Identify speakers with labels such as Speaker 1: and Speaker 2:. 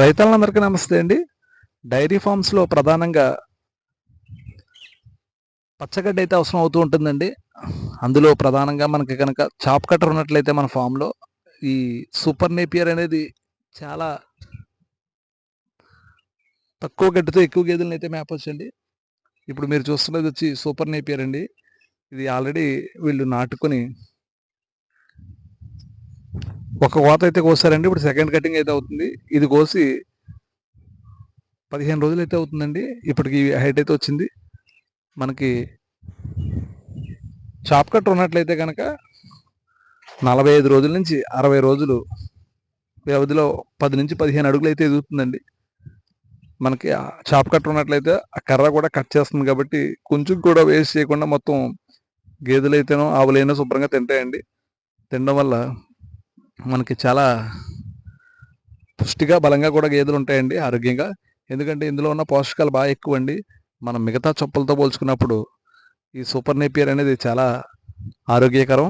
Speaker 1: రైతులందరికీ నమస్తే అండి. డైరీ ఫార్మ్స్‌లో ప్రధానంగా పచ్చగడ్డి అయితే అవసరం అవుతూ ఉంటుందండి. అందులో ప్రధానంగా మనకి గనక చాప్ కట్టర్ ఉన్నట్లయితే మన ఫామ్‌లో ఈ సూపర్ నేపియర్ అనేది చాలా తక్కువ గడ్డితో ఎక్కువ గేదెలనైతే మేపొచ్చండి. ఇప్పుడు మీరు చూస్తున్నది వచ్చి సూపర్ నేపియర్ అండి. ఇది ఆల్రెడీ వీళ్ళు నాటుకొని ఒక కోత అయితే కోసారండి. ఇప్పుడు సెకండ్ కటింగ్ అయితే అవుతుంది. ఇది కోసి 15 రోజులైతే అవుతుందండి. ఇప్పటికి హైట్ అయితే వచ్చింది. మనకి చాప్ కట్టర్ ఉన్నట్లయితే గనక 45 రోజుల నుంచి 60 రోజులు వ్యవధిలో 10-15 అడుగులు అయితే ఎదుగుతుందండి. మనకి చాప్ కట్టర్ ఉన్నట్లయితే ఆ కర్ర కూడా కట్ చేస్తుంది కాబట్టి కొంచెం కూడా వేస్ట్ చేయకుండా మొత్తం గేదెలైతేనో ఆవులైనా శుభ్రంగా తింటాయండి. తినడం వల్ల మనకి చాలా పుష్టిగా బలంగా కూడా గేదెలు ఉంటాయండి ఆరోగ్యంగా. ఎందుకంటే ఇందులో ఉన్న పోషకాలు బాగా ఎక్కువ అండి. మనం మిగతా చొప్పలతో పోల్చుకున్నప్పుడు ఈ సూపర్ నేపియర్ అనేది చాలా ఆరోగ్యకరం.